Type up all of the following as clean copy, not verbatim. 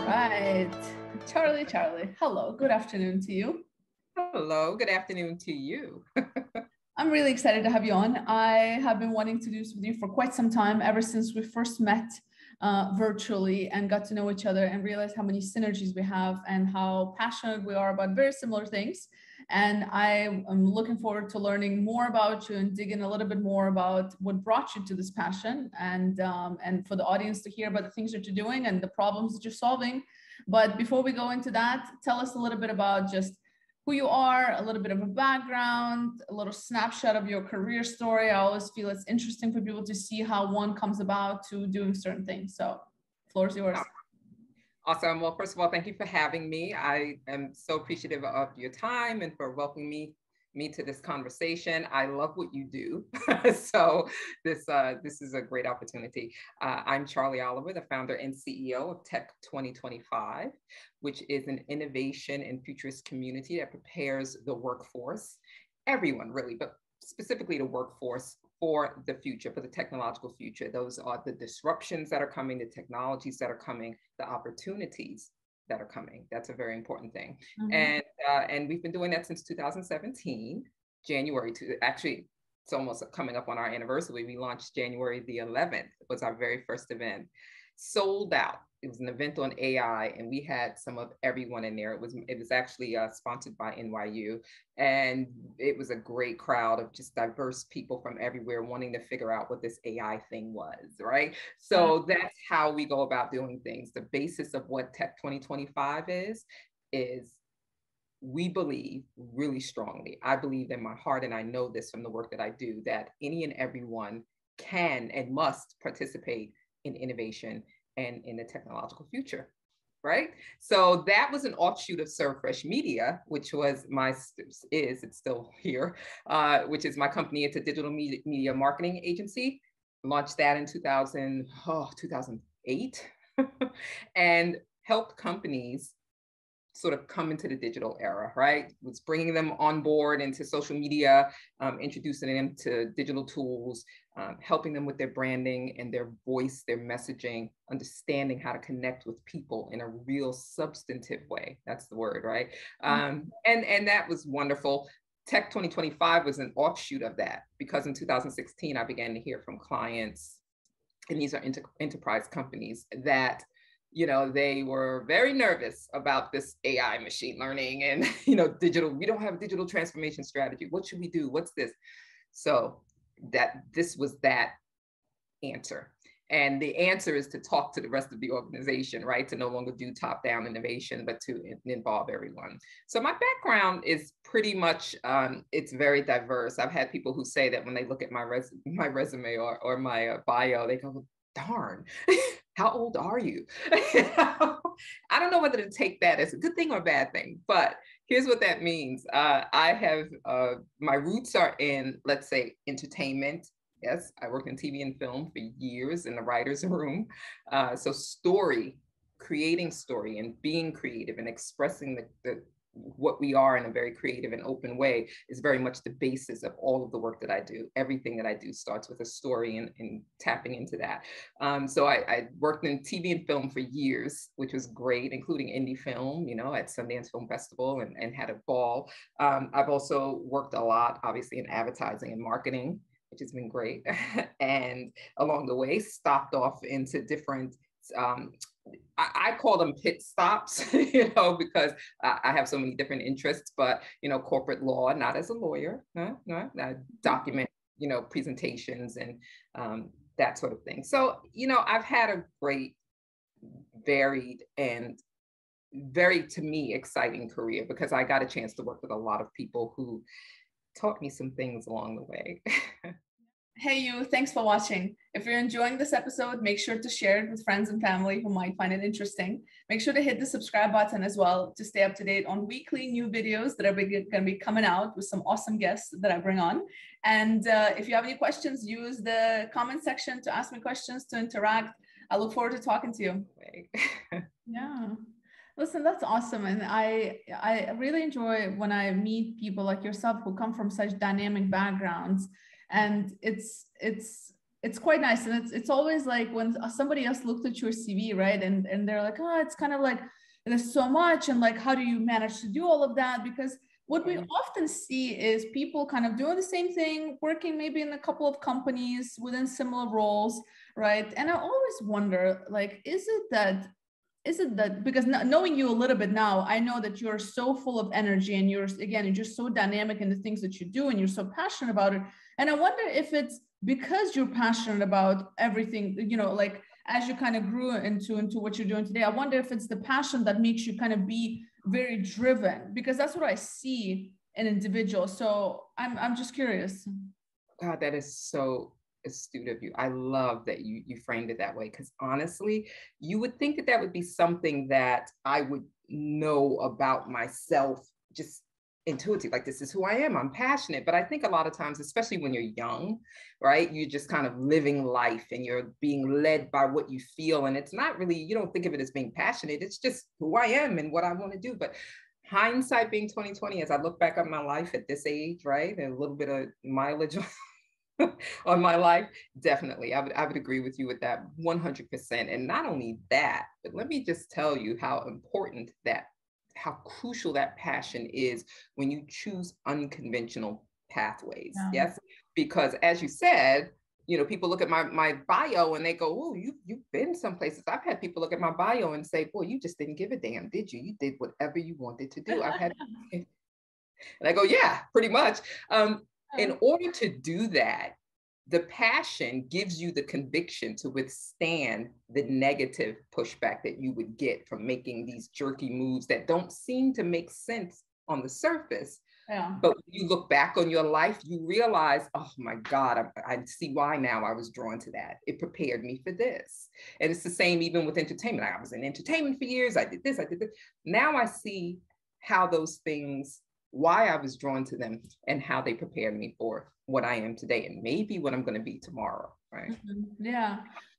right. Charlie, hello, good afternoon to you. Hello, good afternoon to you. I'm really excited to have you on. I have been wanting to do this with you for quite some time, ever since we first met virtually and got to know each other and realized how many synergies we have and how passionate we are about very similar things. And I am looking forward to learning more about you and digging a little bit more about what brought you to this passion, and for the audience to hear about the things that you're doing and the problems that you're solving. But before we go into that, tell us a little bit about just who you are, a little bit of a background, a little snapshot of your career story. I always feel it's interesting for people to see how one comes about to doing certain things. So, floor is yours. Awesome. Well, first of all, thank you for having me. I am so appreciative of your time and for welcoming me to this conversation. I love what you do. So this is a great opportunity. I'm Charlie Oliver, the founder and CEO of Tech 2025, which is an innovation and futurist community that prepares the workforce, everyone really, but specifically the workforce, for the future, for the technological future. Those are the disruptions that are coming, the technologies that are coming, the opportunities that are coming. That's a very important thing. Mm-hmm. And we've been doing that since 2017, January to, actually, it's almost coming up on our anniversary. We launched January the 11th, was our very first event. Sold out. It was an event on AI, and we had some of everyone in there. It was actually sponsored by NYU, and it was a great crowd of just diverse people from everywhere wanting to figure out what this AI thing was, right? So that's how we go about doing things. The basis of what Tech 2025 is we believe really strongly. I believe in my heart, and I know this from the work that I do, that any and everyone can and must participate in innovation and in the technological future, right? So that was an offshoot of Serve Fresh Media, which was it's still here, which is my company. It's a digital media marketing agency. Launched that in 2008 and helped companies sort of come into the digital era, right? It was bringing them on board into social media, introducing them to digital tools, helping them with their branding and their voice, their messaging, understanding how to connect with people in a real substantive way. That's the word, right? And that was wonderful. Tech 2025 was an offshoot of that, because in 2016, I began to hear from clients, and these are enterprise companies, that they were very nervous about this AI, machine learning, and, digital. We don't have a digital transformation strategy. What should we do? What's this? So this was that answer. And the answer is to talk to the rest of the organization, right? To no longer do top-down innovation, but to involve everyone. So my background is pretty much, it's very diverse. I've had people who say that when they look at my resume or my bio, they go, darn, how old are you? I don't know whether to take that as a good thing or a bad thing, but here's what that means. I have, my roots are in, let's say, entertainment. Yes, I worked in TV and film for years in the writer's room. So creating story and being creative and expressing what we are in a very creative and open way is very much the basis of all of the work that I do. Everything that I do starts with a story and tapping into that. So I worked in TV and film for years, which was great, including indie film, at Sundance Film Festival, and had a ball. I've also worked a lot, obviously, in advertising and marketing, which has been great. And along the way, stopped off into different, I call them pit stops, because I have so many different interests, but, corporate law, not as a lawyer, no, I document, presentations and that sort of thing. So, I've had a great, varied, and very, to me, exciting career, because I got a chance to work with a lot of people who taught me some things along the way. Hey you, thanks for watching. If you're enjoying this episode, make sure to share it with friends and family who might find it interesting. Make sure to hit the subscribe button as well to stay up to date on weekly new videos that are going to be coming out with some awesome guests that I bring on. And if you have any questions, use the comment section to ask me questions, to interact. I look forward to talking to you. Yeah. Listen, that's awesome. And I really enjoy when I meet people like yourself who come from such dynamic backgrounds. And it's it's quite nice. And it's always like when somebody else looked at your CV, right? And they're like, oh, it's kind of like, there's so much. And like, how do you manage to do all of that? Because what we often see is people kind of doing the same thing, working maybe in a couple of companies within similar roles, right? And I always wonder, like, is it that because knowing you a little bit now, I know that you're so full of energy and you're just so dynamic in the things that you do and you're so passionate about it. And I wonder if it's because you're passionate about everything, like as you kind of grew into what you're doing today, I wonder if it's the passion that makes you kind of be very driven, because that's what I see in individuals. So I'm just curious. God, that is so astute of you. I love that you framed it that way, because honestly, you would think that that would be something that I would know about myself just intuitive, like this is who I am, I'm passionate. But I think a lot of times, especially when you're young, right, you're just kind of living life and you're being led by what you feel, and it's not really, you don't think of it as being passionate, it's just who I am and what I want to do. But hindsight being 2020, as I look back on my life at this age, right, and a little bit of mileage on my life, definitely, I would agree with you with that 100%. And not only that, but let me just tell you how important how crucial that passion is when you choose unconventional pathways. Yeah. Yes, because as you said, people look at my bio and they go, oh, you've been some places. I've had people look at my bio and say, boy, you just didn't give a damn, did you? You did whatever you wanted to do. I've had, and I go, yeah, pretty much. In order to do that, the passion gives you the conviction to withstand the negative pushback that you would get from making these jerky moves that don't seem to make sense on the surface. Yeah. But when you look back on your life, you realize, oh my God, I see why now I was drawn to that. It prepared me for this. And it's the same even with entertainment. I was in entertainment for years. I did this, I did this. Now I see how those things, why I was drawn to them and how they prepared me for what I am today and maybe what I'm going to be tomorrow, right? Mm-hmm. Yeah.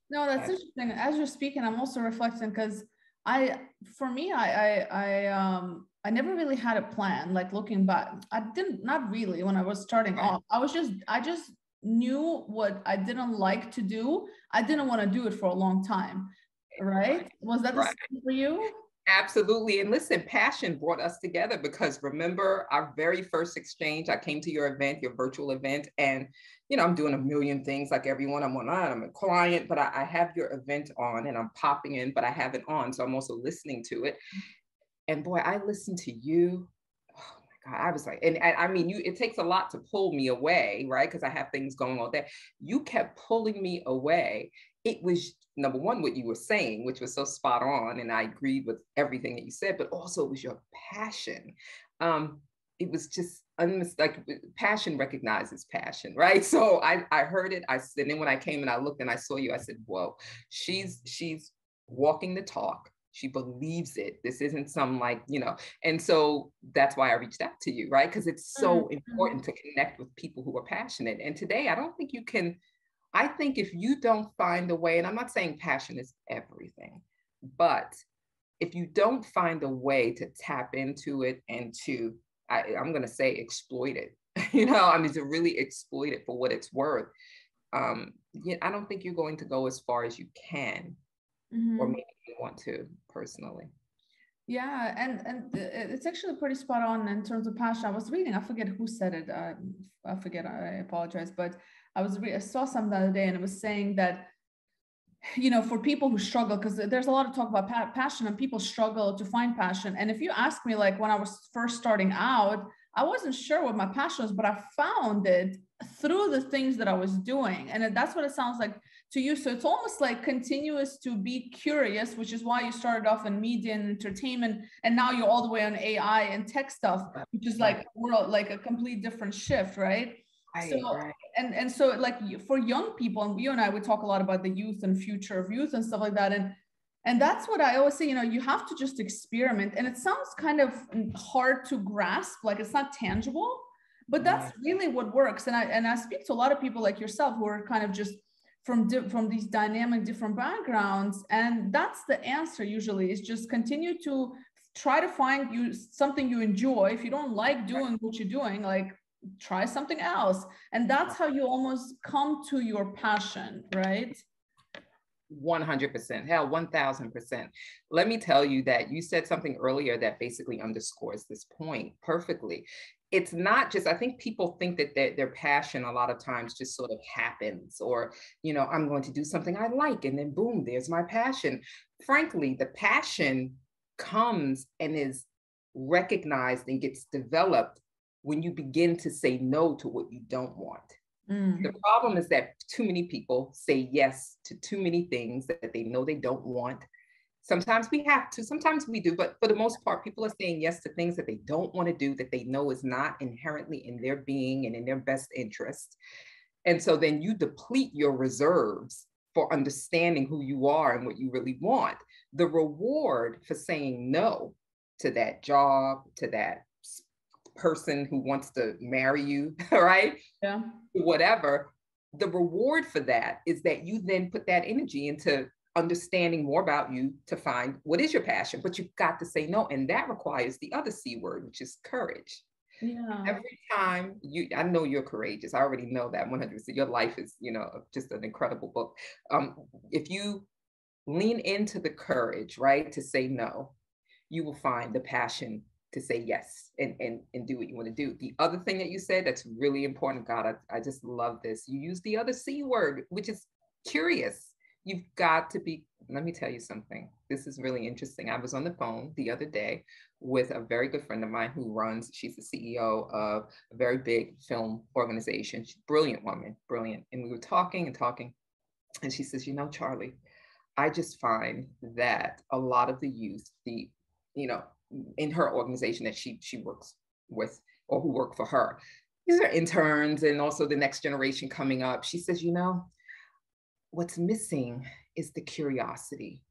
No, that's interesting. As you're speaking, I'm also reflecting because I never really had a plan. Like looking back, not really when I was starting off. I just knew what I didn't like to do. I didn't want to do it for a long time, right? Was that the same for you? Absolutely. And listen, passion brought us together because remember our very first exchange, I came to your event, your virtual event, and I'm doing a million things like everyone. I'm online, I'm a client, but I have your event on and I'm popping in, but I have it on. So I'm also listening to it. And boy, I listened to you. Oh my God, I was like, and I mean, it takes a lot to pull me away, right? Because I have things going on there. You kept pulling me away. It was number one, what you were saying, which was so spot on. And I agreed with everything that you said, but also it was your passion. It was just like passion recognizes passion, right? So I heard it. And then when I came and I looked and I saw you, I said, whoa, she's walking the talk. She believes it. This isn't some and so that's why I reached out to you, right? Because it's so important to connect with people who are passionate. And today, I don't think you can. I think if you don't find a way, and I'm not saying passion is everything, but if you don't find a way to tap into it and I'm going to say exploit it, to really exploit it for what it's worth, I don't think you're going to go as far as you can, or maybe you want to personally. Yeah, and it's actually pretty spot on in terms of passion. I was reading, I forget who said it. I forget, I apologize, but I saw something the other day and it was saying that, for people who struggle, because there's a lot of talk about passion and people struggle to find passion. And if you ask me, like when I was first starting out, I wasn't sure what my passion was, but I found it through the things that I was doing. And that's what it sounds like to you. So it's almost like continuous to be curious, which is why you started off in media and entertainment. And now you're all the way on AI and tech stuff, which is like a complete different shift, right? So, and so like for young people, and you and I would talk a lot about the youth and future of youth and stuff like that. And that's what I always say, you have to just experiment. And it sounds kind of hard to grasp, like it's not tangible, but that's really what works. And I speak to a lot of people like yourself who are kind of just from these dynamic different backgrounds. And that's the answer usually, is just continue to try to find something you enjoy. If you don't like doing what you're doing, like try something else. And that's how you almost come to your passion, right? 100%, hell, 1000%. Let me tell you that you said something earlier that basically underscores this point perfectly. It's not just, I think people think that their passion a lot of times just sort of happens, or, you know, I'm going to do something I like and then boom, there's my passion. Frankly, the passion comes and is recognized and gets developed when you begin to say no to what you don't want. The problem is that too many people say yes to too many things that they know they don't want. Sometimes we have to, sometimes we do, but for the most part, people are saying yes to things that they don't want to do, that they know is not inherently in their being and in their best interest. And so then you deplete your reserves for understanding who you are and what you really want. The reward for saying no to that job, to that person who wants to marry you, right? Yeah. Whatever, the reward for that is that you then put that energy into understanding more about you to find what is your passion, but you've got to say no. And that requires the other C word, which is courage. Yeah. Every time I know you're courageous. I already know that 100%. Your life is, you know, just an incredible book. If you lean into the courage, right, to say no, you will find the passion to say yes and do what you want to do. The other thing that you said that's really important, God, I just love this. You use the other C word, which is curious. You've got to be, let me tell you something. This is really interesting. I was on the phone the other day with a very good friend of mine who runs, she's the CEO of a very big film organization. She's a brilliant woman, brilliant. And we were talking and talking. And she says, you know, Charlie, I just find that a lot of the youth, in her organization that she works with, or who work for her, these are interns and also the next generation coming up. She says, you know, what's missing is the curiosity.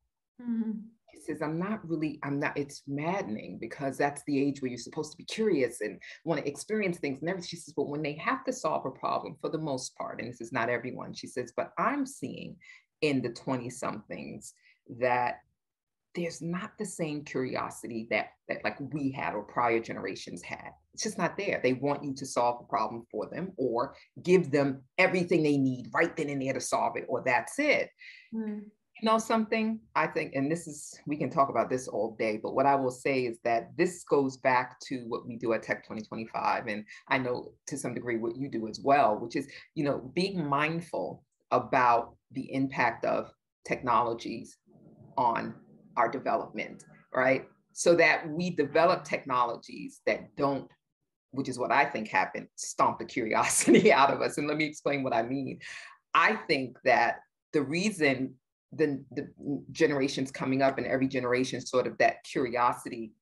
She says, it's maddening because that's the age where you're supposed to be curious and want to experience things and everything. She says, but when they have to solve a problem, for the most part, and this is not everyone, she says, but I'm seeing in the 20-somethings that there's not the same curiosity that like we had or prior generations had. It's just not there. They want you to solve the problem for them or give them everything they need right then and there to solve it, or that's it. You know something, I think, and we can talk about this all day, but what I will say is that this goes back to what we do at Tech 2025. And I know to some degree what you do as well, which is, you know, being mindful about the impact of technologies on our development, right? So that we develop technologies that don't, which is what I think happened, stomp the curiosity out of us. And let me explain what I mean. I think that the reason the generations coming up in every generation, sort of that curiosity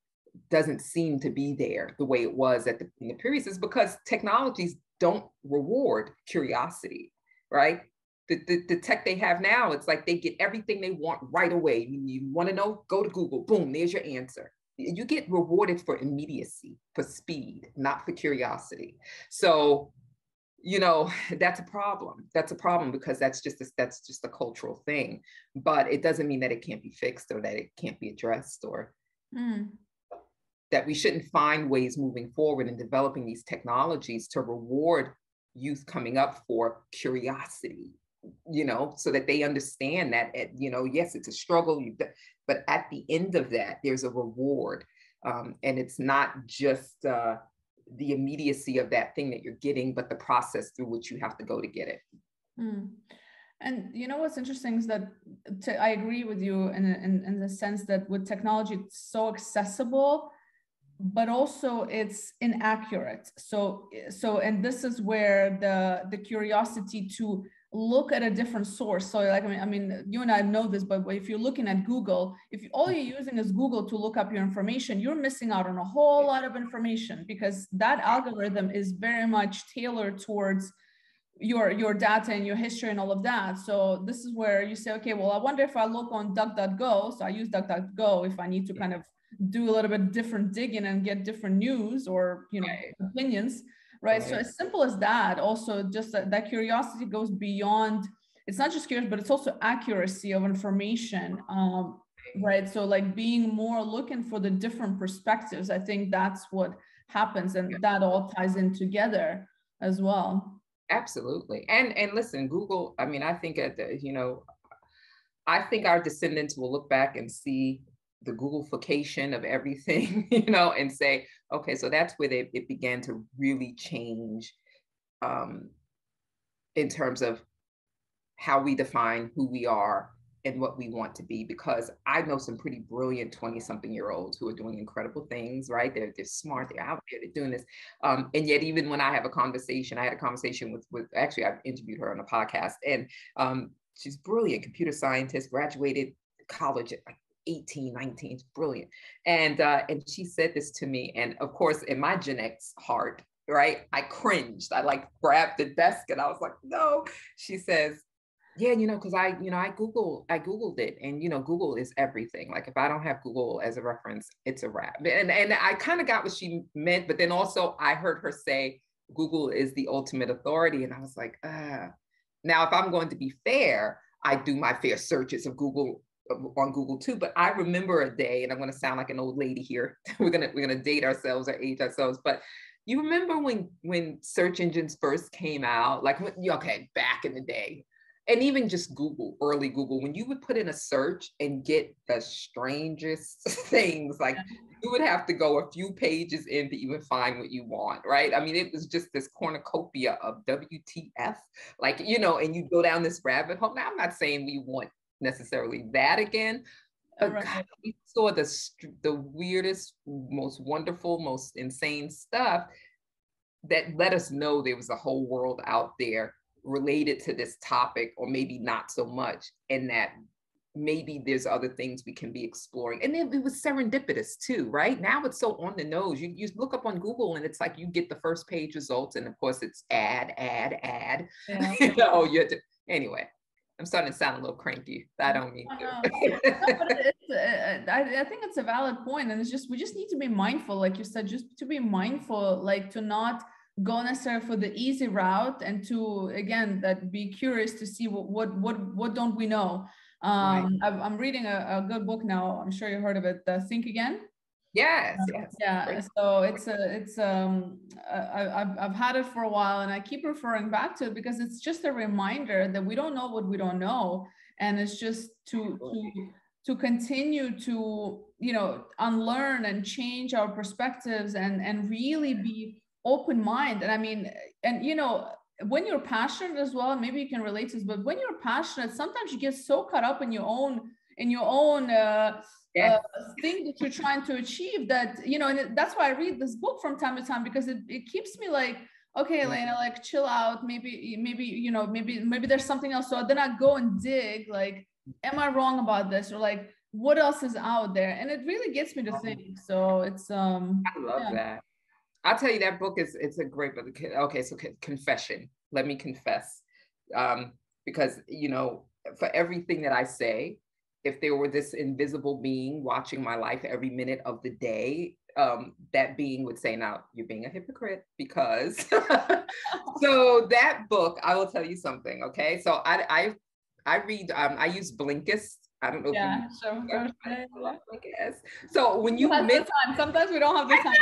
doesn't seem to be there the way it was in the previous, is because technologies don't reward curiosity, right? The tech they have now, it's like they get everything they want right away. You want to know, go to Google, boom, there's your answer. You get rewarded for immediacy, for speed, not for curiosity. So, you know, that's a problem. That's a problem because that's just a cultural thing. But it doesn't mean that it can't be fixed or that it can't be addressed, or that we shouldn't find ways moving forward in developing these technologies to reward youth coming up for curiosity, you know, so that they understand that, you know, yes, it's a struggle, but at the end of that, there's a reward. And it's not just the immediacy of that thing that you're getting, but the process through which you have to go to get it. And you know what's interesting is that I agree with you in the sense that with technology, it's so accessible, but also it's inaccurate. So and this is where the curiosity to look at a different source. So like, I mean, you and I know this, but if you're looking at Google, if all you're using is Google to look up your information, you're missing out on a whole lot of information because that algorithm is very much tailored towards your data and your history and all of that. So this is where you say, okay, well, I wonder if I look on DuckDuckGo. So I use DuckDuckGo if I need to kind of do a little bit different digging and get different news or, you know, opinions. Right. So as simple as that, also just that curiosity goes beyond, it's not just curious, but it's also accuracy of information. Right. So like being more looking for the different perspectives, I think that's what happens, and that all ties in together as well. Absolutely. And listen, Google, I mean, I think I think our descendants will look back and see the Googleification of everything, and say, okay, so that's where it began to really change in terms of how we define who we are and what we want to be. Because I know some pretty brilliant 20-something-year-olds who are doing incredible things, right? They're smart, they're out there, they're doing this. And yet, even when I had a conversation with actually, I've interviewed her on a podcast, and she's brilliant, computer scientist, graduated college at like 18, 19, brilliant. And she said this to me. And of course, in my Gen X heart, right, I cringed. I like grabbed the desk and I was like, no. She says, yeah, because I Googled it, and Google is everything. Like, if I don't have Google as a reference, it's a wrap. And I kind of got what she meant, but then also I heard her say Google is the ultimate authority, and I was like, Now, if I'm going to be fair, I do my fair searches of Google on Google too. But I remember a day, and I'm going to sound like an old lady here. we're gonna date ourselves or age ourselves, but you remember when search engines first came out, like back in the day. And even just Google, early Google, when you would put in a search and get the strangest things, like you would have to go a few pages in to even find what you want, right? I mean, it was just this cornucopia of WTF, like, and you go down this rabbit hole. Now, I'm not saying we want necessarily that again, but Right. God, we saw the weirdest, most wonderful, most insane stuff that let us know there was a whole world out there related to this topic, or maybe not so much, and that maybe there's other things we can be exploring. And then it was serendipitous too, right? Now it's so on the nose. You look up on Google and it's like you get the first page results, and of course it's ad. Yeah. You have to, anyway. I'm starting to sound a little cranky. I don't mean to. No, but I think it's a valid point, and it's just we just need to be mindful, like you said, just to be mindful, like to not go necessarily for the easy route, and to again that be curious to see what don't we know. Right. I'm reading a good book now. I'm sure you heard of it, Think Again. Yes. Yeah. Great. So I've had it for a while, and I keep referring back to it because it's just a reminder that we don't know what we don't know, and it's just to continue to unlearn and change our perspectives, and really be open mind. And I mean, and when you're passionate as well, maybe you can relate to this, but when you're passionate, sometimes you get so caught up in your own thing that you're trying to achieve, that and that's why I read this book from time to time, because it keeps me like, okay, Elena, like chill out, maybe there's something else. So then I go and dig, like, am I wrong about this, or like what else is out there? And it really gets me to think. So it's I love that. I'll tell you, that book it's a great book. Okay, so confession. Let me confess, because for everything that I say, if there were this invisible being watching my life every minute of the day, that being would say, "Now you're being a hypocrite," because. So that book, I will tell you something. Okay, so I read. I use Blinkist. I don't know. Yeah, if sure. Yes. So when you sometimes we don't have the time.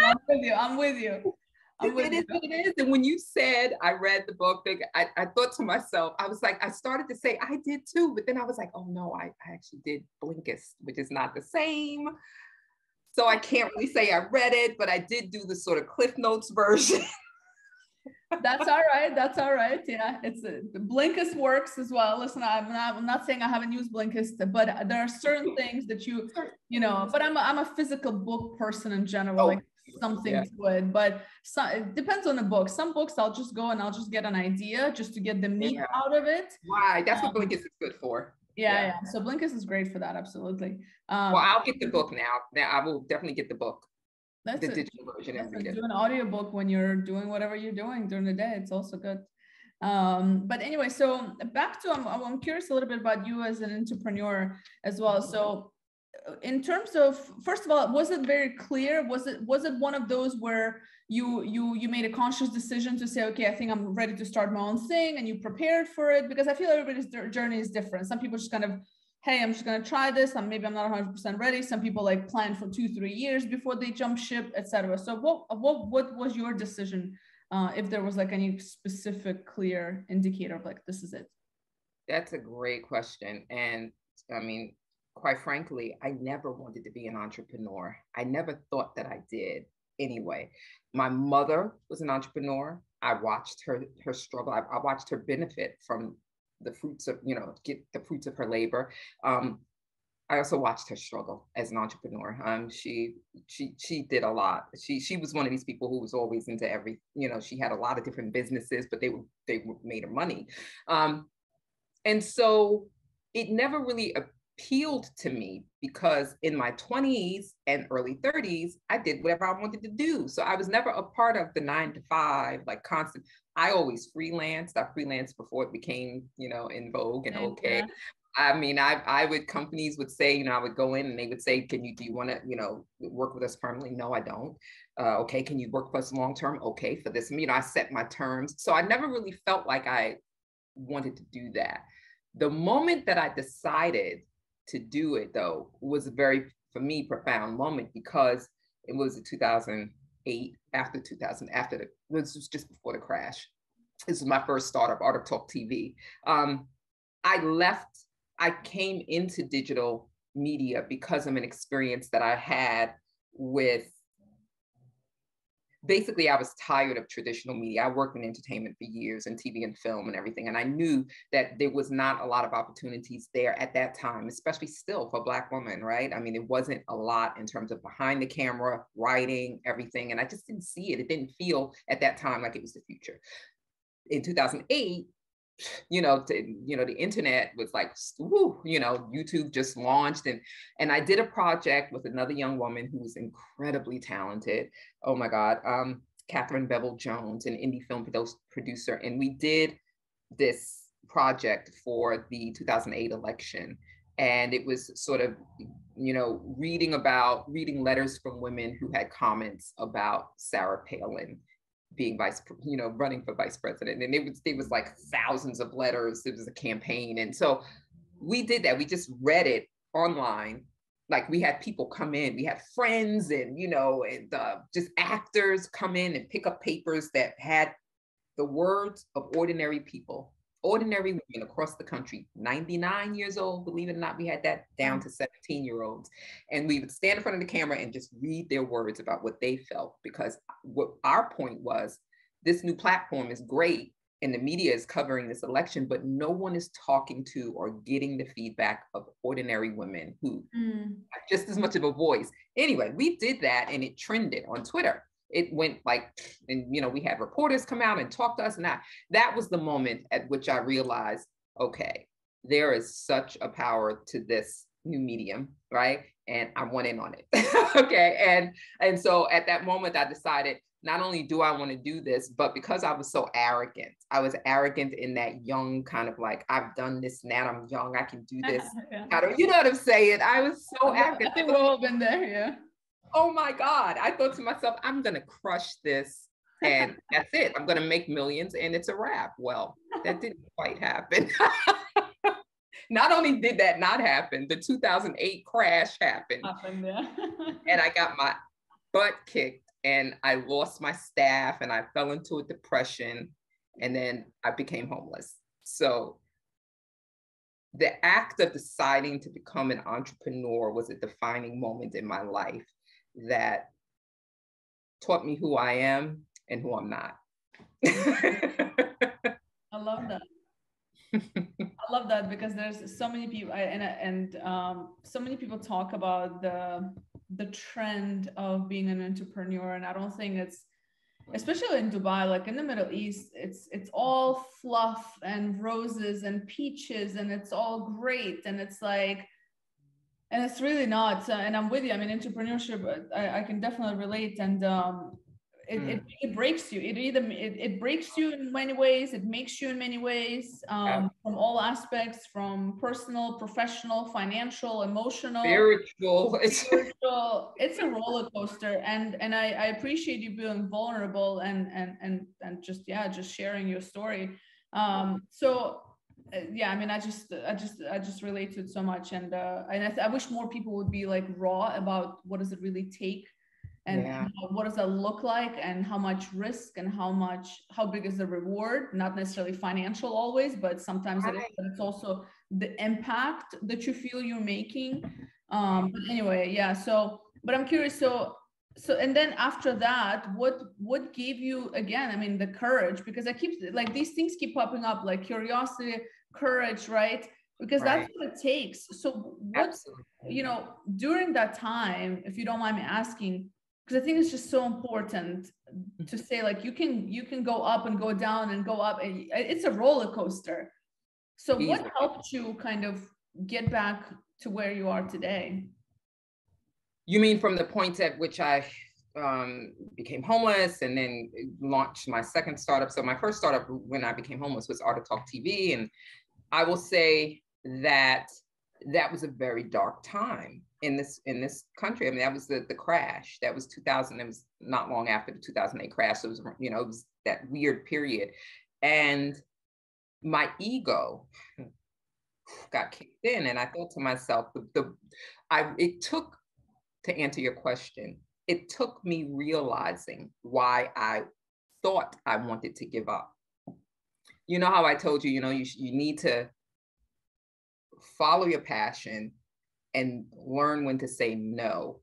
I'm with you. It is. And when you said I read the book, I thought to myself, I was like, I started to say I did too, but then I was like, oh no, I actually did Blinkist, which is not the same. So I can't really say I read it, but I did do the sort of Cliff Notes version. That's all right. Yeah, it's Blinkist works as well. Listen, I'm not saying I haven't used Blinkist, but there are certain things that but I'm a physical book person in general, like something to it. But it depends on the book. Some books I'll just go and I'll just get an idea just to get the meat out of it. Right, that's what Blinkist is good for. Yeah. So Blinkist is great for that, absolutely. Well, I'll get the book now. Now I will definitely get the book. That's the digital version and read it. Do an audiobook when you're doing whatever you're doing during the day. It's also good. But anyway, so back to I'm curious a little bit about you as an entrepreneur as well. So in terms of, first of all, was it very clear? Was it one of those where you made a conscious decision to say, okay, I think I'm ready to start my own thing, and you prepared for it? Because I feel everybody's journey is different. Some people just kind of hey, I'm just going to try this. Maybe I'm not 100% ready. Some people like plan for 2-3 years before they jump ship, etc. So what was your decision? If there was like any specific clear indicator of like, this is it? That's a great question. And I mean, quite frankly, I never wanted to be an entrepreneur. I never thought that I did anyway. My mother was an entrepreneur. I watched her struggle. I watched her benefit from the fruits of, get the fruits of her labor. I also watched her struggle as an entrepreneur. She did a lot. She was one of these people who was always into every, she had a lot of different businesses, but they made her money. And so it never really appealed to me because in my 20s and early 30s, I did whatever I wanted to do. So I was never a part of the 9 to 5, like constant. I always freelanced. I freelanced before it became, in vogue and okay. Yeah. I mean, companies would say, I would go in and they would say, do you want to, work with us permanently? No, I don't. Okay. Can you work with us long-term? Okay. For this, I set my terms. So I never really felt like I wanted to do that. The moment that I decided to do it, though, was a very, for me, profound moment because it was 2008, this was just before the crash. This was my first startup, Art of Talk TV. I came into digital media because of an experience that I had with, basically, I was tired of traditional media. I worked in entertainment for years and TV and film and everything. And I knew that there was not a lot of opportunities there at that time, especially still for Black women, right? I mean, it wasn't a lot in terms of behind the camera, writing, everything. And I just didn't see it. It didn't feel at that time like it was the future. In 2008, the internet was like, woo, YouTube just launched. And I did a project with another young woman who was incredibly talented. Oh my God, Catherine Bevel Jones, an indie film producer. And we did this project for the 2008 election. And it was sort of, reading letters from women who had comments about Sarah Palin being running for vice president. And it was like thousands of letters. It was a campaign. And so we did that. We just read it online. Like we had people come in, we had friends and, just actors come in and pick up papers that had the words of ordinary people, ordinary women across the country, 99 years old, believe it or not, we had that down to 17-year-olds. And we would stand in front of the camera and just read their words about what they felt, because what our point was, this new platform is great and the media is covering this election, but no one is talking to or getting the feedback of ordinary women who have just as much of a voice. Anyway, we did that and it trended on Twitter. It went like, and we had reporters come out and talk to us, and that was the moment at which I realized, okay, there is such a power to this new medium, right? And I went in on it. Okay. And so at that moment I decided, not only do I want to do this, but because I was so arrogant, I was arrogant in that young kind of like, I've done this now, I'm young, I can do this. Yeah. You know what I'm saying? I was so arrogant. I think we've all been there, yeah. Oh my God, I thought to myself, I'm going to crush this and that's it. I'm going to make millions and it's a wrap. Well, that didn't quite happen. Not only did that not happen, the 2008 crash happened. Yeah. And I got my butt kicked and I lost my staff and I fell into a depression and then I became homeless. So the act of deciding to become an entrepreneur was a defining moment in my life that taught me who I am and who I'm not. I love that. I love that because there's so many people so many people talk about the trend of being an entrepreneur, and I don't think it's, especially in Dubai, like in the Middle East, it's all fluff and roses and peaches and it's all great and it's like, and it's really not. And I'm with you. I mean, entrepreneurship, I can definitely relate. And it breaks you. It breaks you in many ways. It makes you in many ways, from all aspects, from personal, professional, financial, emotional, spiritual. It's a roller coaster. And I appreciate you being vulnerable and just sharing your story. So yeah, I mean, I just relate to it so much, and I wish more people would be like raw about what does it really take, and what does that look like, and how much risk, and how big is the reward? Not necessarily financial always, but sometimes it is. But it's also the impact that you feel you're making. But anyway, yeah. So, but I'm curious. So, and then after that, what gave you, again, I mean, the courage? Because I keep, like, these things keep popping up, like curiosity, courage, right? Because that's what it takes. So what, you know, during that time, if you don't mind me asking, because I think it's just so important to say, like, you can go up and go down and go up, and it's a roller coaster. So what helped you kind of get back to where you are today? You mean from the point at which I became homeless and then launched my second startup? So my first startup when I became homeless was Art of Talk TV. And I will say that that was a very dark time in this country. I mean, that was the crash. That was 2000. It was not long after the 2008 crash. So it was, you know, it was that weird period. And my ego got kicked in. And I thought to myself, it took, to answer your question, it took me realizing why I thought I wanted to give up. You know how I told you, you know, you need to follow your passion and learn when to say no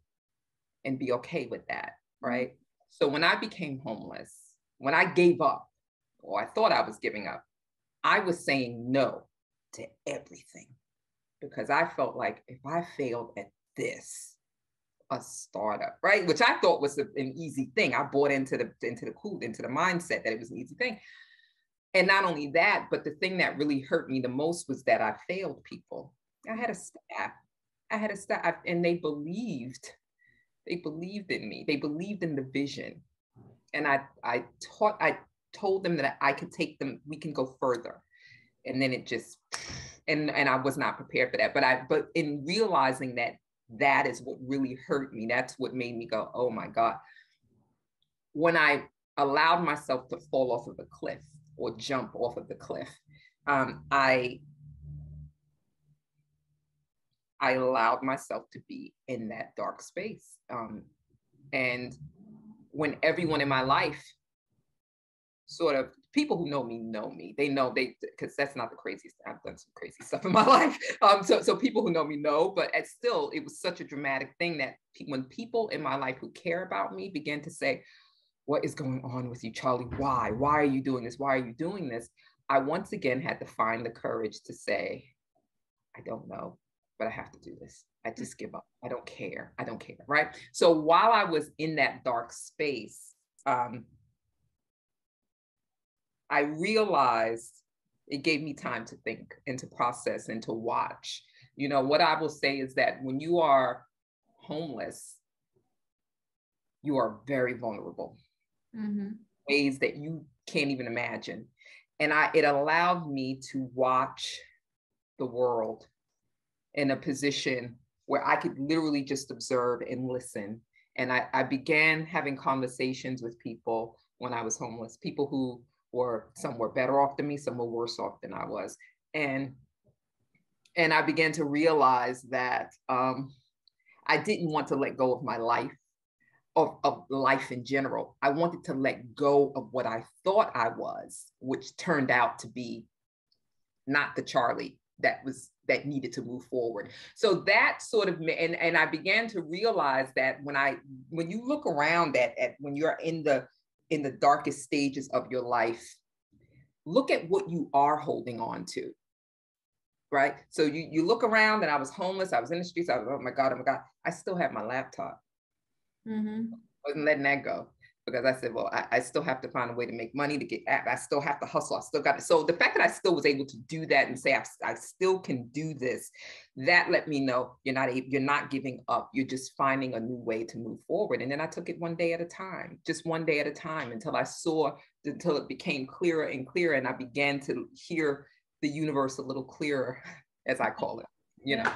and be okay with that, right? So when I became homeless, when I gave up, or I thought I was giving up, I was saying no to everything, because I felt like if I failed at this, a startup, right? Which I thought was an easy thing. I bought into the mindset that it was an easy thing. And not only that, but the thing that really hurt me the most was that I failed people. I had a staff, and they believed in me. They believed in the vision. And I told them that I could take them, we can go further. And then it just, and I was not prepared for that. But in realizing that is what really hurt me. That's what made me go, oh my God. When I allowed myself to fall off of a cliff or jump off of the cliff, I allowed myself to be in that dark space. And when everyone in my life, sort of, people who know me, they know, because that's not the craziest, I've done some crazy stuff in my life. So people who know me know, but still, it was such a dramatic thing that when people in my life who care about me began to say, what is going on with you, Charlie? Why are you doing this? Why are you doing this? I once again had to find the courage to say, I don't know, but I have to do this. I just give up. I don't care, right? So while I was in that dark space, I realized it gave me time to think and to process and to watch. You know, what I will say is that when you are homeless, you are very vulnerable, ways that you can't even imagine. And it allowed me to watch the world in a position where I could literally just observe and listen. And I began having conversations with people when I was homeless, people who some were better off than me, some were worse off than I was. And I began to realize that I didn't want to let go of my life, of life in general. I wanted to let go of what I thought I was, which turned out to be not the Charlie that needed to move forward. So that sort of, and I began to realize that when you look around at when you're in the darkest stages of your life, look at what you are holding on to, right? So you look around, and I was homeless, I was in the streets, I was, oh my God, I still have my laptop. I wasn't letting that go, because I said, well, I still have to find a way to make money I still have to hustle. I still got it. So the fact that I still was able to do that and say, I still can do this, that let me know you're not giving up. You're just finding a new way to move forward. And then I took it one day at a time, just one day at a time, until it became clearer and clearer. And I began to hear the universe a little clearer, as I call it, you know.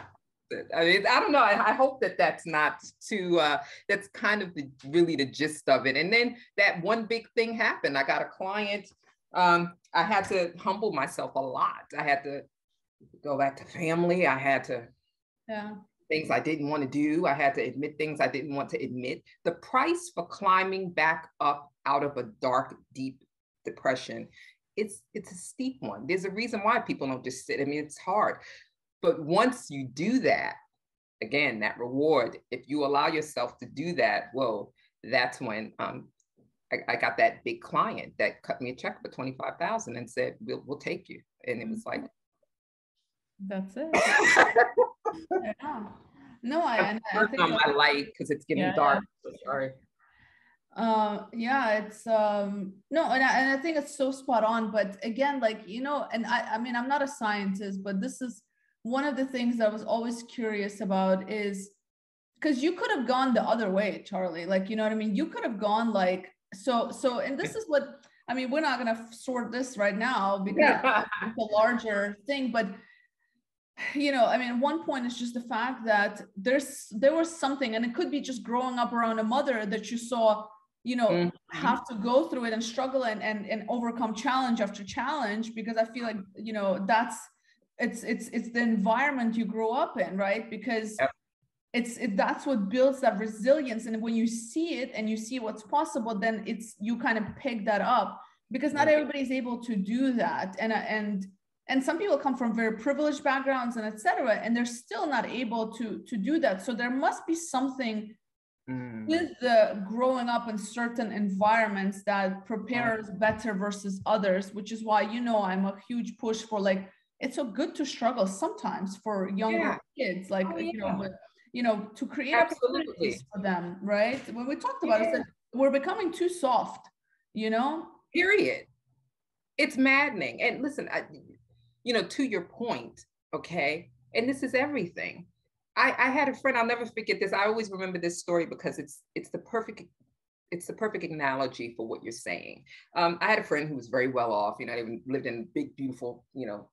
I mean, I don't know. I hope that's not too, that's kind of really the gist of it. And then that one big thing happened. I got a client I had to humble myself a lot. I had to go back to family. I had to things I didn't want to do. I had to admit things I didn't want to admit. The price for climbing back up out of a dark, deep depression, it's a steep one. There's a reason why people don't just sit. I mean, it's hard. But once you do that, again, that reward, if you allow yourself to do that, whoa, that's when I got that big client that cut me a check for $25,000 and said, we'll take you. And it was like, that's it. Yeah. No, I think on my light because it's getting dark. So sorry. It's no, and I think it's so spot on. But again, like, you know, and I mean, I'm not a scientist, but this is one of the things that I was always curious about, is because you could have gone the other way, Charlie. Like, you know what I mean? You could have gone like, so, and this is what, I mean, we're not going to sort this right now because it's a larger thing, but you know, I mean, one point is just the fact that there was something, and it could be just growing up around a mother that you saw, you know, have to go through it and struggle and overcome challenge after challenge, because I feel like, you know, it's the environment you grow up in, right? Because that's what builds that resilience. And when you see it and you see what's possible, then you kind of pick that up, because not everybody's able to do that. And some people come from very privileged backgrounds and etc., and they're still not able to do that. So there must be something with the growing up in certain environments that prepares better versus others, which is why, you know, I'm a huge push for, like, it's so good to struggle sometimes for younger kids, like, you know, to create opportunities for them, right? When we talked about it, we're becoming too soft, you know? Period. It's maddening. And listen, you know, to your point, okay, and this is everything. I had a friend, I'll never forget this. I always remember this story because it's the perfect analogy for what you're saying. I had a friend who was very well off, you know, they lived in a big, beautiful, you know,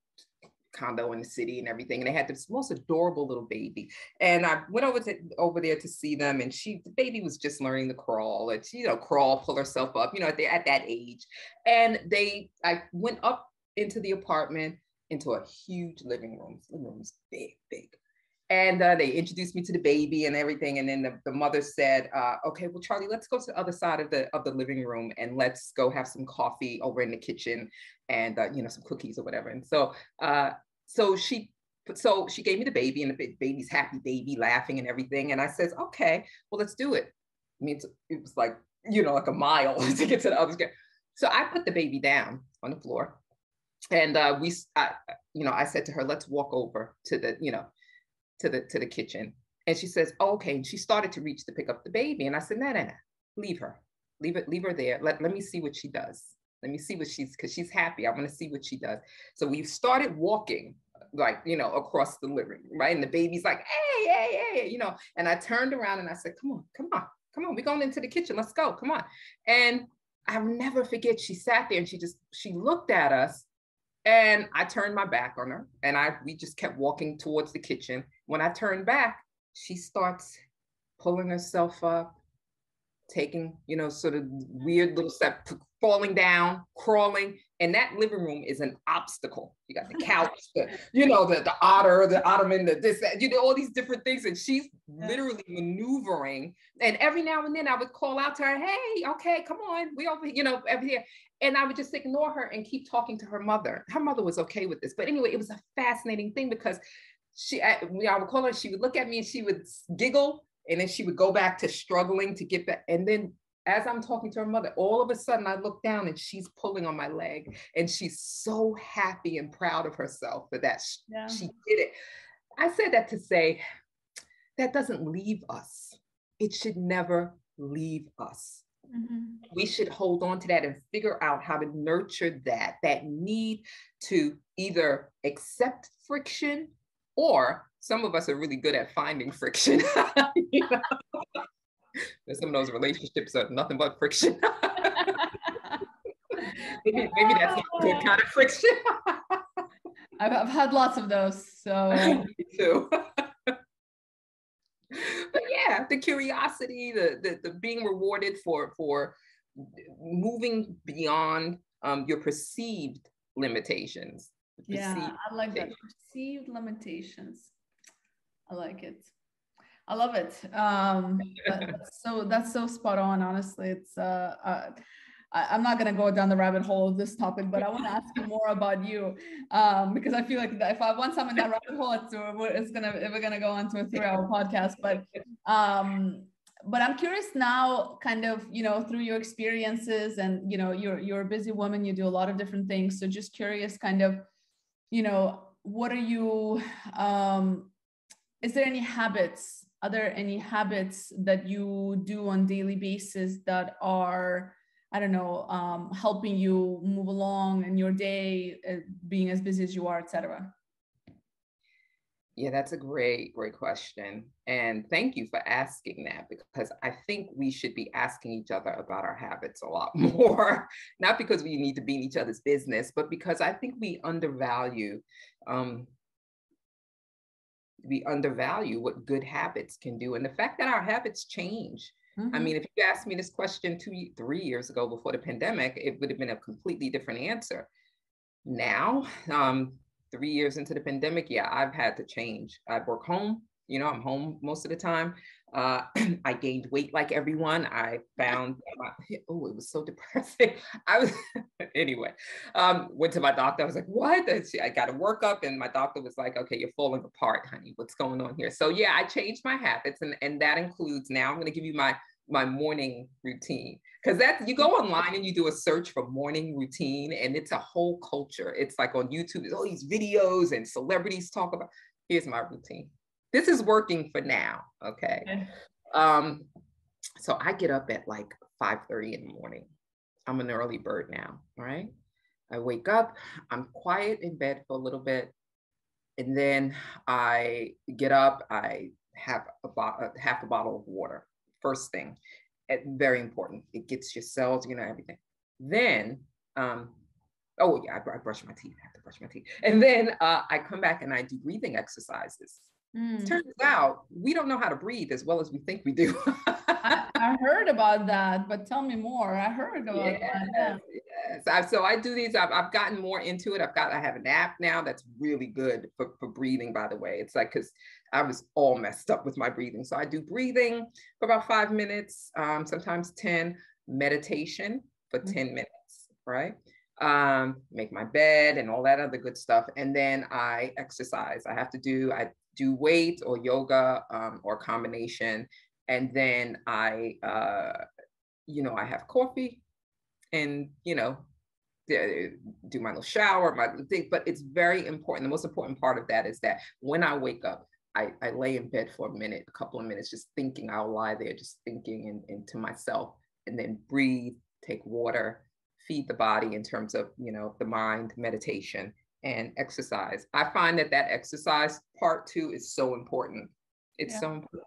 condo in the city and everything, and they had this most adorable little baby. And I went over there to see them, and the baby was just learning to crawl. It's, you know, crawl, pull herself up, you know, at that age. And I went up into the apartment, into a huge living room. The living room's big. And they introduced me to the baby and everything. And then the mother said, okay, well, Charlie, let's go to the other side of the living room and let's go have some coffee over in the kitchen and, you know, some cookies or whatever. And so she gave me the baby, and the baby's happy baby laughing and everything. And I says, okay, well, let's do it. I mean, it was like, you know, like a mile to get to the other side. So I put the baby down on the floor, and I said to her, let's walk over to the, you know, to the kitchen. And she says, oh, okay. And she started to reach to pick up the baby. And I said, no, leave her there. Let me see what she does. Let me see what because she's happy. I want to see what she does. So we started walking, like, you know, across the living room, right? And the baby's like, hey, you know, and I turned around and I said, come on. We're going into the kitchen. Let's go. Come on. And I'll never forget, she sat there and she looked at us. And I turned my back on her, and we just kept walking towards the kitchen. When I turned back, she starts pulling herself up, taking, you know, sort of weird little step, falling down, crawling. And that living room is an obstacle. You got the couch, you know, the ottoman, this, that, you know, all these different things. And she's literally maneuvering. And every now and then I would call out to her, hey, okay, come on, we over, you know, over here. And I would just ignore her and keep talking to her mother. Her mother was okay with this. But anyway, it was a fascinating thing because I would call her, she would look at me and she would giggle, and then she would go back to struggling to get back. And then as I'm talking to her mother, all of a sudden I look down and she's pulling on my leg, and she's so happy and proud of herself that she did it. I said that to say that doesn't leave us. It should never leave us. Mm-hmm. We should hold on to that and figure out how to nurture that need to either accept friction, or some of us are really good at finding friction. You know? There's some of those relationships are nothing but friction. maybe that's not a good kind of friction. I've had lots of those. So me too. But yeah, the curiosity, the being rewarded for moving beyond your perceived limitations. Yeah, I like that. Perceived limitations. I like it. I love it. That's so spot on. Honestly, I'm not going to go down the rabbit hole of this topic, but I want to ask you more about you, because I feel like once I'm in that rabbit hole, we're gonna go on to a 3-hour podcast. But I'm curious now, kind of, through your experiences, and you're a busy woman, you do a lot of different things. So just curious, kind of, what are you? Is there any habits? Are there any habits that you do on a daily basis that are, I don't know, helping you move along in your day, being as busy as you are, et cetera? Yeah, that's a great question. And thank you for asking that, because I think we should be asking each other about our habits a lot more, not because we need to be in each other's business, but because I think we undervalue what good habits can do. And the fact that our habits change. Mm-hmm. I mean, if you asked me this question 3 years ago before the pandemic, it would have been a completely different answer. Now, 3 years into the pandemic, yeah, I've had to change. I work home, I'm home most of the time. I gained weight like everyone. I found, it was so depressing. Anyway, went to my doctor. I was like, what? I got a workup, and my doctor was like, okay, you're falling apart, honey. What's going on here? So yeah, I changed my habits, and that includes, now I'm going to give you my morning routine. Because you go online and you do a search for morning routine, and it's a whole culture. It's like on YouTube, there's all these videos and celebrities talk about, here's my routine. This is working for now, okay? So I get up at like 5:30 in the morning. I'm an early bird now, all right? I wake up, I'm quiet in bed for a little bit, and then I get up, I have half a bottle of water, first thing. Very important. It gets your cells, everything. Then, I brush my teeth. I have to brush my teeth. And then I come back and I do breathing exercises. Turns out we don't know how to breathe as well as we think we do. I heard about that, but tell me more. I heard about that. Yes. So I do these. I've gotten more into it. I have an app now that's really good for breathing, by the way. It's like, because I was all messed up with my breathing. So I do breathing for about 5 minutes, sometimes 10, meditation for 10 minutes, right? Make my bed and all that other good stuff. And then I exercise. I do weight or yoga, or combination. And then I have coffee and, do my little shower, my thing. But it's very important. The most important part of that is that when I wake up, I lay in bed for a couple of minutes, just thinking. I'll lie there just thinking and to myself, and then breathe, take water, feed the body in terms of, the mind, meditation, and exercise. I find that exercise part too is so important. It's so important.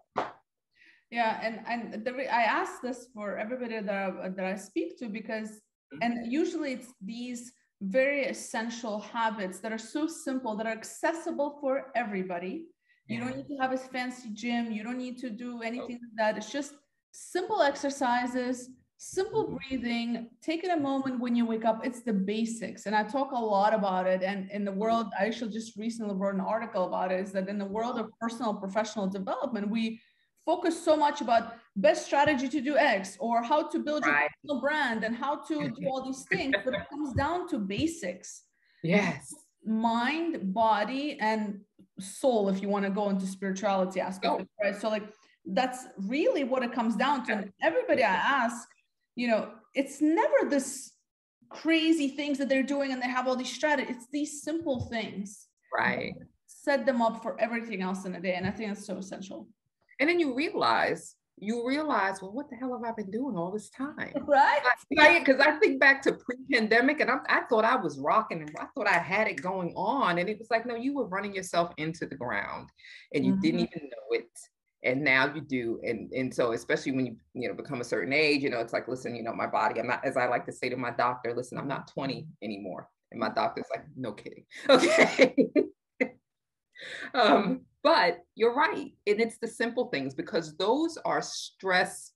Yeah, and I ask this for everybody that I speak to, because, and usually it's these very essential habits that are so simple, that are accessible for everybody. You don't need to have a fancy gym. You don't need to do anything like that. It's just simple exercises, simple breathing, taking a moment when you wake up. It's the basics. And I talk a lot about it. And in the world, I actually just recently wrote an article about it, is that in the world of personal, professional development, we focus so much about best strategy to do X, or how to build your personal brand, and how to do all these things, but it comes down to basics. Yes. Mind, body, and soul, if you want to go into spirituality aspect of it, right? So like, that's really what it comes down to. And everybody I ask, it's never this crazy things that they're doing and they have all these strategies. It's these simple things. Right. Set them up for everything else in a day. And I think that's so essential. And then you realize, well, what the hell have I been doing all this time? Right. Because I think back to pre-pandemic, and I thought I was rocking, and I thought I had it going on. And it was like, no, you were running yourself into the ground, and you didn't even know it. And now you do. And so, especially when you become a certain age, it's like, listen, my body, I'm not, as I like to say to my doctor, listen, I'm not 20 anymore. And my doctor's like, no kidding. Okay. But you're right. And it's the simple things, because those are stress,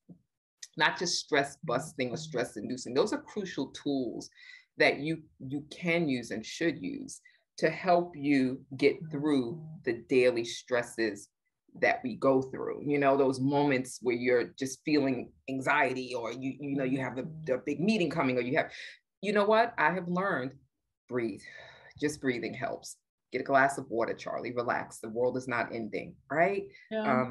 not just stress busting or stress inducing. Those are crucial tools that you can use and should use to help you get through the daily stresses that we go through. You know, those moments where you're just feeling anxiety, or you know, you have a big meeting coming, or you have, you know what? I have learned, breathe. Just breathing helps. Get a glass of water, Charlie, relax. The world is not ending, right? Yeah.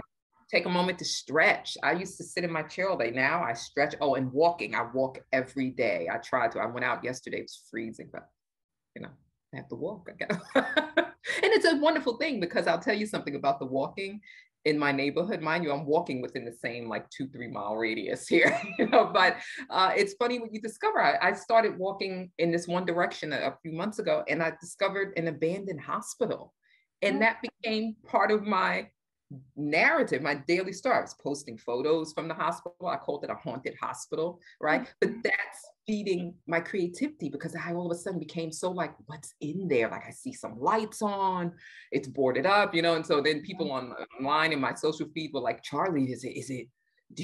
Take a moment to stretch. I used to sit in my chair all day. Now I stretch. Oh, and walking. I walk every day. I tried to. I went out yesterday. It was freezing, but you know, I have to walk. I gotta. And it's a wonderful thing, because I'll tell you something about the walking in my neighborhood. Mind you, I'm walking within the same like 2-3 mile radius here, you know, but it's funny what you discover. I started walking in this one direction a few months ago, and I discovered an abandoned hospital. And that became part of my narrative, my daily story. I was posting photos from the hospital. I called it a haunted hospital, right? But that's feeding my creativity, because I all of a sudden became so like, what's in there? Like I see some lights on, it's boarded up, you know? And so then people online in my social feed were like, Charlie, is it,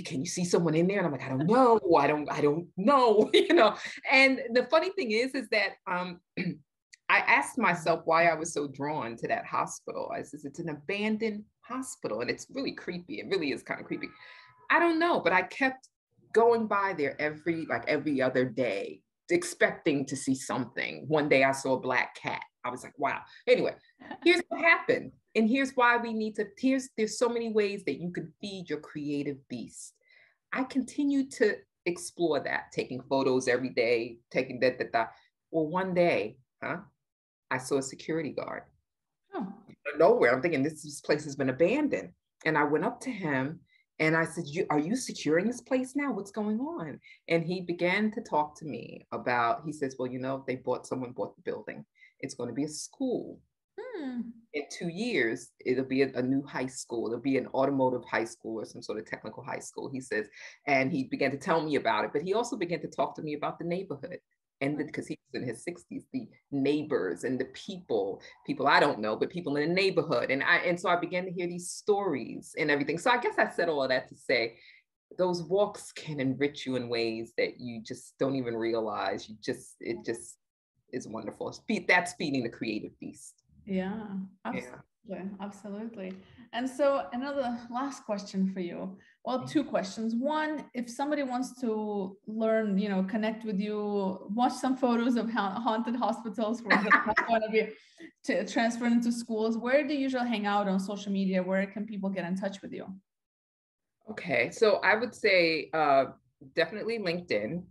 can you see someone in there? And I'm like, I don't know. I don't know, you know? And the funny thing is that, I asked myself why I was so drawn to that hospital. I said, it's an abandoned hospital, and it's really creepy. It really is kind of creepy. I don't know, but I kept going by there every other day, expecting to see something. One day I saw a black cat. I was like, wow. Anyway, here's what happened. And here's why we need to, there's so many ways that you can feed your creative beast. I continue to explore that, taking photos every day, taking that. Well, one day, I saw a security guard. Out of nowhere. I'm thinking this place has been abandoned. And I went up to him and I said, are you securing this place now? What's going on? And he began to talk to me about, he says, well, you know, someone bought the building. It's going to be a school. In 2 years, it'll be a new high school. It'll be an automotive high school or some sort of technical high school, he says. And he began to tell me about it, but he also began to talk to me about the neighborhood. And because he was in his 60s, the neighbors and the people I don't know, but people in the neighborhood. And so I began to hear these stories and everything. So I guess I said all of that to say, those walks can enrich you in ways that you just don't even realize. It just is wonderful. That's feeding the creative beast. Yeah, absolutely. Yeah. Absolutely. And so another last question for you. Well, 2 questions. One, if somebody wants to learn, you know, connect with you, watch some photos of haunted hospitals where they're not going to be transferred into schools, where do you usually hang out on social media? Where can people get in touch with you? Okay, so I would say definitely LinkedIn.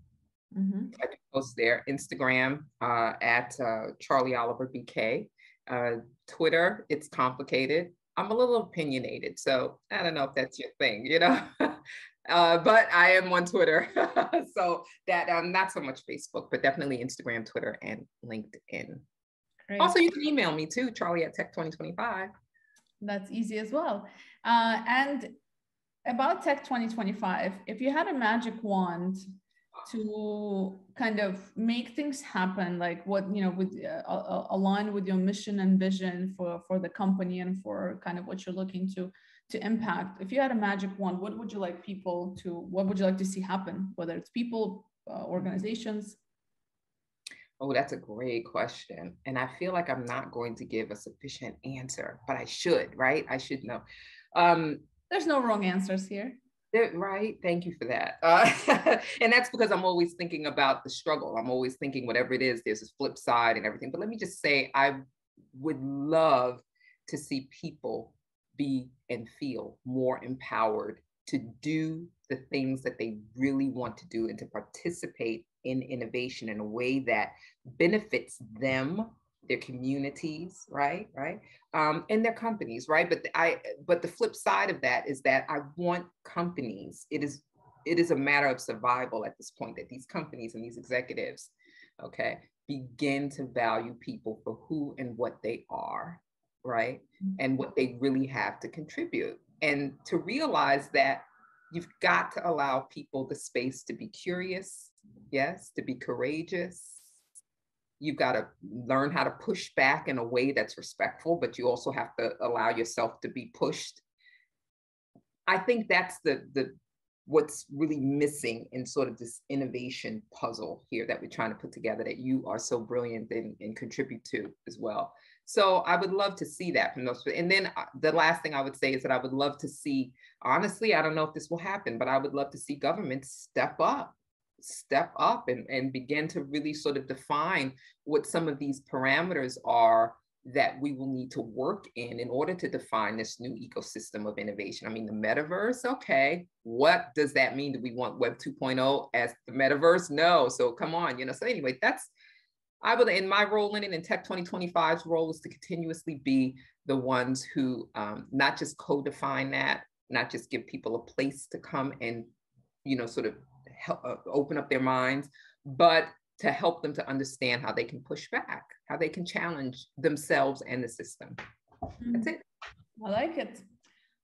I do post there. Instagram at Charlie Oliver BK. Twitter, it's complicated. I'm a little opinionated, so I don't know if that's your thing, you know. But I am on Twitter, so that not so much Facebook, but definitely Instagram, Twitter, and LinkedIn. Great. Also, you can email me too, Charlie@Tech2025. That's easy as well. And about Tech 2025, if you had a magic wand to kind of make things happen, like what, you know, with align with your mission and vision for the company and for kind of what you're looking to impact. If you had a magic wand, what would you like to see happen, whether it's people, organizations? Oh, that's a great question. And I feel like I'm not going to give a sufficient answer, but I should, right? I should know. There's no wrong answers here. Right. Thank you for that. And that's because I'm always thinking about the struggle. I'm always thinking whatever it is, there's a flip side and everything. But let me just say, I would love to see people be and feel more empowered to do the things that they really want to do and to participate in innovation in a way that benefits them, their communities, right, and their companies, right. But the flip side of that is that I want companies. It is a matter of survival at this point that these companies and these executives, okay, begin to value people for who and what they are, right, and what they really have to contribute, and to realize that you've got to allow people the space to be curious, yes, to be courageous. You've got to learn how to push back in a way that's respectful, but you also have to allow yourself to be pushed. I think that's the what's really missing in sort of this innovation puzzle here that we're trying to put together, that you are so brilliant and contribute to as well. So I would love to see that from those. And then the last thing I would say is that I would love to see, honestly, I don't know if this will happen, but I would love to see governments step up and begin to really sort of define what some of these parameters are that we will need to work in order to define this new ecosystem of innovation. I mean, the metaverse, okay, what does that mean? Do we want Web 2.0 as the metaverse? No, so come on, so anyway, I would, in my role in it, and Tech 2025's role is to continuously be the ones who not just co-define that, not just give people a place to come and, sort of help, open up their minds, but to help them to understand how they can push back, how they can challenge themselves and the system. That's it. I like it.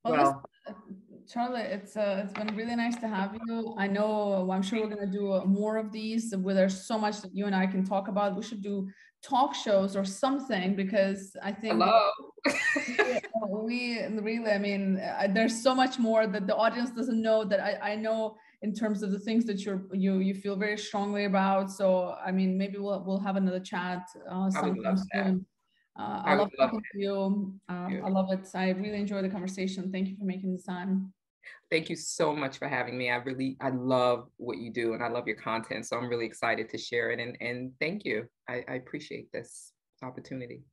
Well, Charlotte, it's been really nice to have you. I know, I'm sure we're going to do more of these where there's so much that you and I can talk about. We should do talk shows or something, because I think we really, I mean, there's so much more that the audience doesn't know that I know in terms of the things that you feel very strongly about. So, I mean, maybe we'll have another chat sometime soon. I love talking to you. I love it. I really enjoy the conversation. Thank you for making the time. Thank you so much for having me. I love what you do and I love your content. So I'm really excited to share it. And thank you. I appreciate this opportunity.